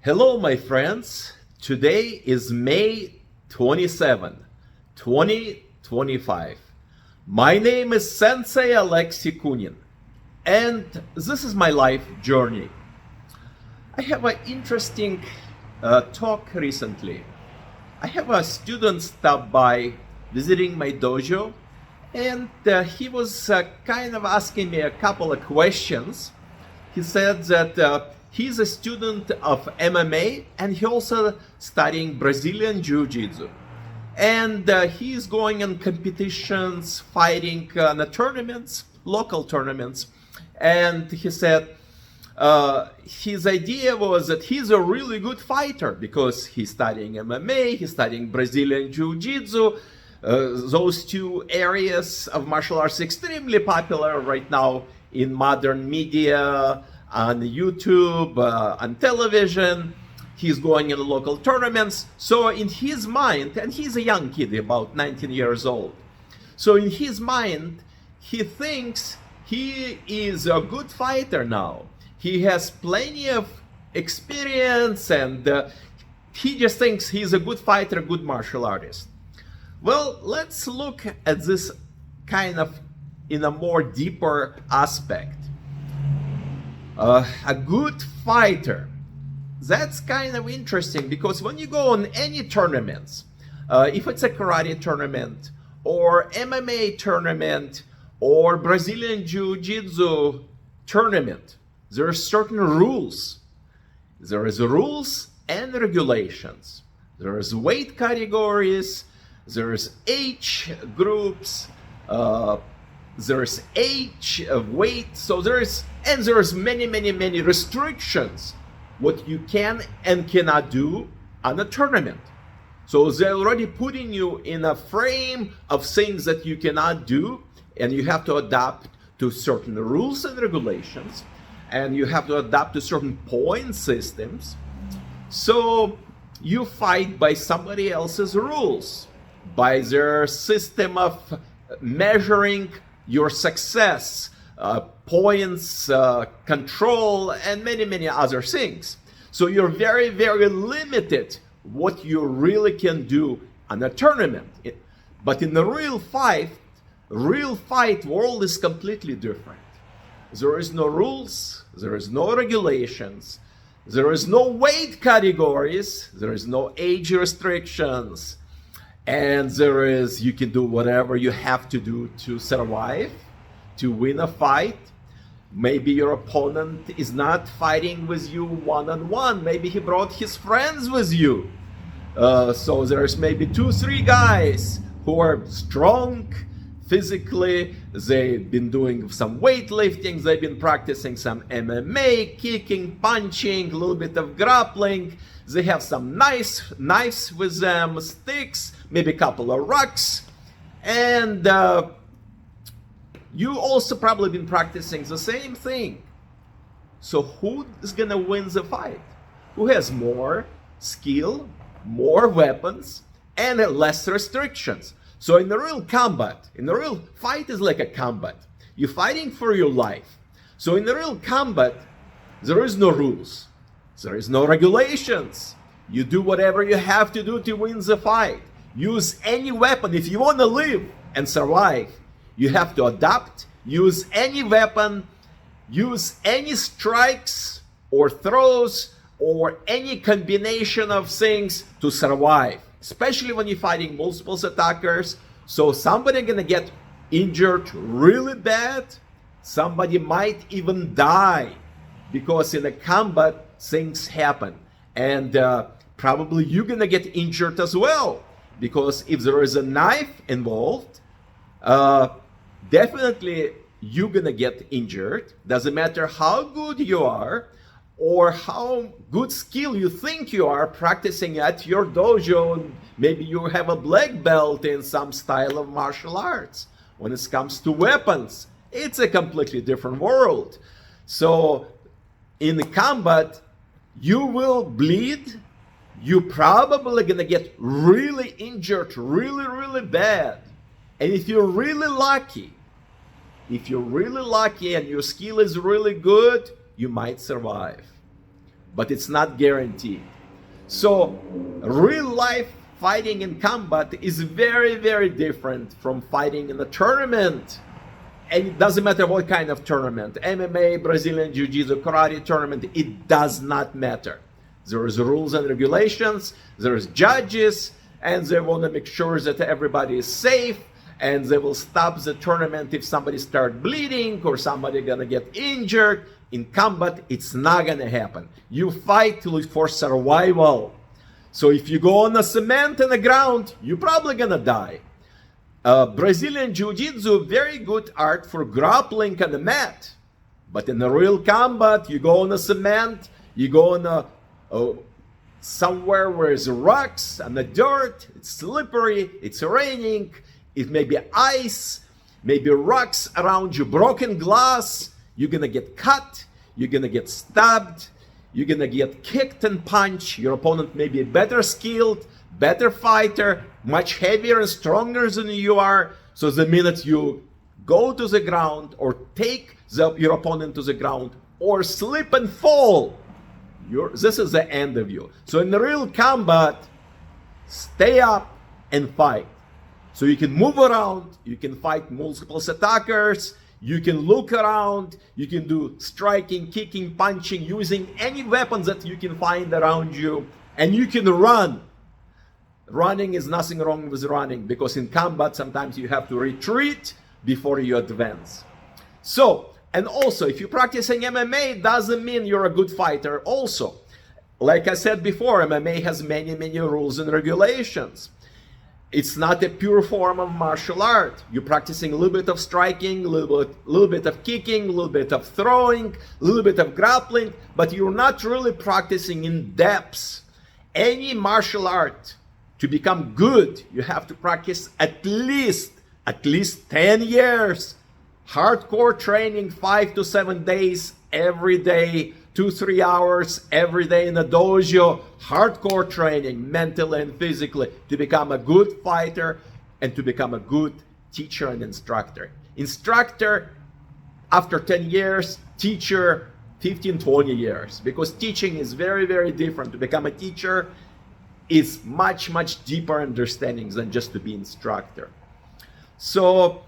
Hello, my friends. Today is May 27, 2025. My name is Sensei Alexey Kunin, and this is my life journey. I have an interesting talk recently. I have a student stop by visiting my dojo, and he was kind of asking me a couple of questions. He said that he's a student of MMA and he also studying Brazilian Jiu-Jitsu. And he's going in competitions, fighting in the tournaments, local tournaments. And he said his idea was that he's a really good fighter because he's studying MMA, he's studying Brazilian Jiu-Jitsu. Those two areas of martial arts extremely popular right now in modern media, on YouTube, on television. He's going in local tournaments. So in his mind, and he's a young kid, about 19 years old. So in his mind, he thinks he is a good fighter now. He has plenty of experience and he just thinks he's a good fighter, a good martial artist. Well, let's look at this kind of in a more deeper aspect. A good fighter, that's kind of interesting because when you go on any tournaments, if it's a karate tournament or MMA tournament or Brazilian Jiu-Jitsu tournament, there are certain rules. There is rules and regulations. There is weight categories, there's age groups, there's age of weight, so there's many restrictions what you can and cannot do on a tournament. So they're already putting you in a frame of things that you cannot do, and you have to adapt to certain rules and regulations, and you have to adapt to certain point systems. So you fight by somebody else's rules, by their system of measuring your success, points, control, and many other things. So you're very limited what you really can do on a tournament. But in the real fight world is completely different. There is no rules, there is no regulations, there is no weight categories, there is no age restrictions, and you can do whatever you have to do to survive, to win a fight. Maybe your opponent is not fighting with you one-on-one. Maybe he brought his friends with you. So there's maybe 2-3 guys who are strong physically. They've been doing some weightlifting. They've been practicing some MMA, kicking, punching, a little bit of grappling. They have some nice knives with them, sticks, maybe a couple of rocks. And you also probably been practicing the same thing. So who is gonna win the fight? Who has more skill, more weapons, and less restrictions? So in the real combat, in the real fight is like a combat. You're fighting for your life. So in the real combat, there is no rules. There is no regulations. You do whatever you have to do to win the fight. Use any weapon. If you want to live and survive, you have to adapt, use any weapon, use any strikes or throws or any combination of things to survive, especially when you're fighting multiple attackers. So somebody gonna get injured really bad. Somebody might even die because in a combat things happen, and probably you're gonna get injured as well, because if there is a knife involved, definitely you're gonna get injured. Doesn't matter how good you are or how good skill you think you are practicing at your dojo. Maybe you have a black belt in some style of martial arts. When it comes to weapons, it's a completely different world. So in combat, you will bleed. You're probably gonna get really injured, really bad. And if you're really lucky and your skill is really good, you might survive. but it's not guaranteed. So real life fighting in combat is very, very different from fighting in a tournament. And it doesn't matter what kind of tournament, MMA, Brazilian Jiu-Jitsu, karate tournament, it does not matter. There's rules and regulations, there's judges, and they want to make sure that everybody is safe, and they will stop the tournament if somebody starts bleeding or somebody gonna get injured. In combat, it's not gonna happen. You fight for survival. So if you go on the cement and the ground, you're probably gonna die. Brazilian Jiu-Jitsu, very good art for grappling on the mat. But in the real combat, you go on the cement, you go on somewhere where there's rocks and the dirt, it's slippery, it's raining, it may be ice, maybe rocks around you, broken glass, you're gonna get cut, you're gonna get stabbed, you're gonna get kicked and punched. Your opponent may be better skilled, better fighter, much heavier and stronger than you are. So the minute you go to the ground or take your opponent to the ground or slip and fall, this is the end of you. So in the real combat, stay up and fight. So you can move around, you can fight multiple attackers, you can look around, you can do striking, kicking, punching, using any weapons that you can find around you, and you can run. Running is nothing wrong with running, because in combat sometimes you have to retreat before you advance. So, and also if you're practicing MMA, doesn't mean you're a good fighter also. Like I said before, MMA has many, many rules and regulations. It's not a pure form of martial art. You're practicing a little bit of striking, a little bit of kicking, a little bit of throwing, a little bit of grappling, but you're not really practicing in depth. Any martial art, to become good, you have to practice at least 10 years. Hardcore training, 5 to 7 days every day, 2-3 hours every day in the dojo. Hardcore training, mentally and physically, to become a good fighter and to become a good teacher and instructor. Instructor, after 10 years, teacher, 15-20 years, because teaching is very, very different. To become a teacher is much, much deeper understanding than just to be instructor. So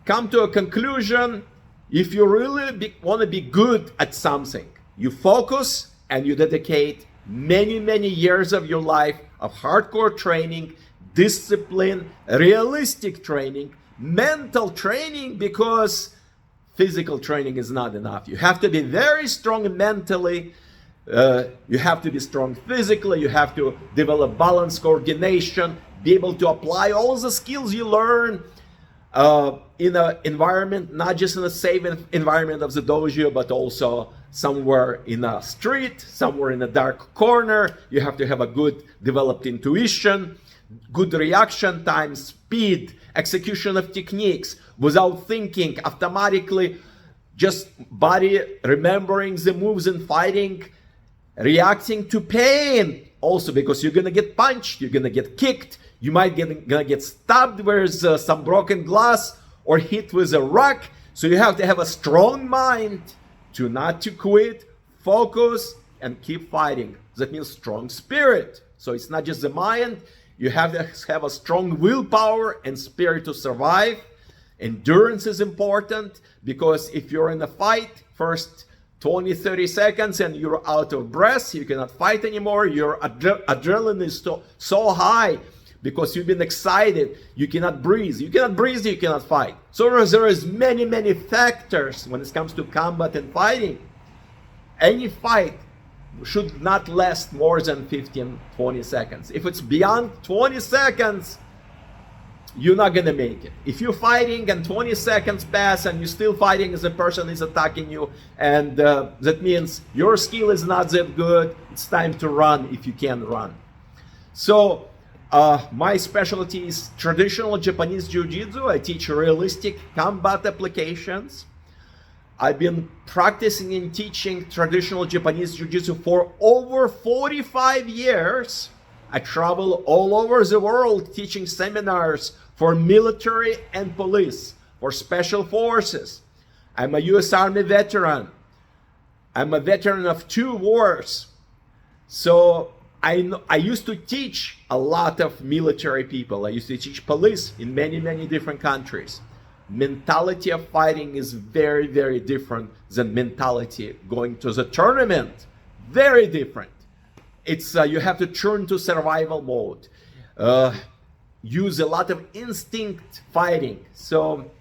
come to a conclusion. If you really want to be good at something, you focus and you dedicate many, many years of your life of hardcore training, discipline, realistic training, mental training, because physical training is not enough. You have to be very strong mentally. You have to be strong physically. You have to develop balance, coordination, be able to apply all the skills you learn in an environment, not just in a safe environment of the dojo, but also somewhere in a street, somewhere in a dark corner. You have to have a good developed intuition, good reaction time, speed, execution of techniques without thinking, automatically, just body remembering the moves and fighting, reacting to pain also, because you're gonna get punched, you're gonna get kicked, you might gonna get stabbed where there's some broken glass or hit with a rock. So you have to have a strong mind to not to quit, focus, and keep fighting. That means strong spirit. So it's not just the mind. You have to have a strong willpower and spirit to survive. Endurance is important, because if you're in a fight, first 20-30 seconds and you're out of breath, you cannot fight anymore. Your adrenaline is so high because you've been excited, you cannot breathe. You cannot breathe, you cannot fight. So there is many, many factors when it comes to combat and fighting. Any fight should not last more than 15-20 seconds. If it's beyond 20 seconds, you're not gonna make it. If you're fighting and 20 seconds pass and you're still fighting as the person is attacking you, and that means your skill is not that good, it's time to run if you can run. So my specialty is traditional Japanese Jiu-Jitsu. I teach realistic combat applications. I've been practicing and teaching traditional Japanese Jiu-Jitsu for over 45 years. I travel all over the world teaching seminars for military and police, for special forces. I'm a US Army veteran. I'm a veteran of 2 wars. So I used to teach a lot of military people. I used to teach police in many, many different countries. Mentality of fighting is very, very different than mentality going to the tournament. Very different. It's you have to turn to survival mode. Use a lot of instinct fighting. So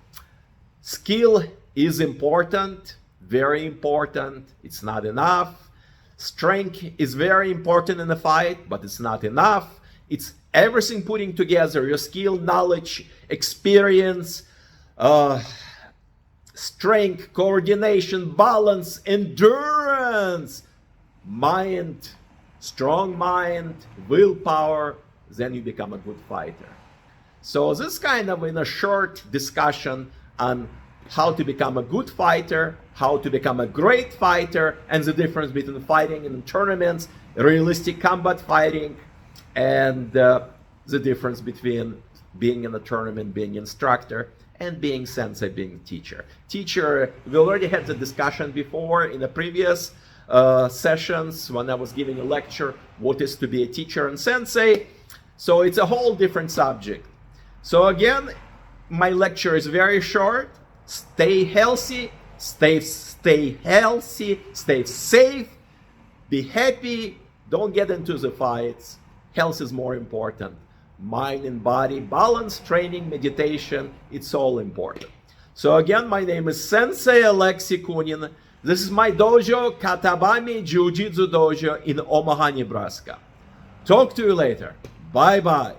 skill is important, very important. It's not enough. Strength is very important in a fight, but it's not enough. It's everything putting together, your skill, knowledge, experience, strength, coordination, balance, endurance, mind, strong mind, willpower, then you become a good fighter. So this kind of in a short discussion on how to become a good fighter, how to become a great fighter, and the difference between fighting in tournaments, realistic combat fighting, and the difference between being in a tournament, being instructor, and being sensei, being teacher. Teacher, we already had the discussion before in the previous sessions when I was giving a lecture, what is to be a teacher and sensei. So it's a whole different subject. So again, my lecture is very short. Stay healthy, stay healthy, stay safe, be happy, don't get into the fights. Health is more important. Mind and body, balance, training, meditation, it's all important. So again, my name is Sensei Alexey Kunin. This is my dojo, Katabami Ju-Jitsu Dojo in Omaha, Nebraska. Talk to you later. Bye-bye.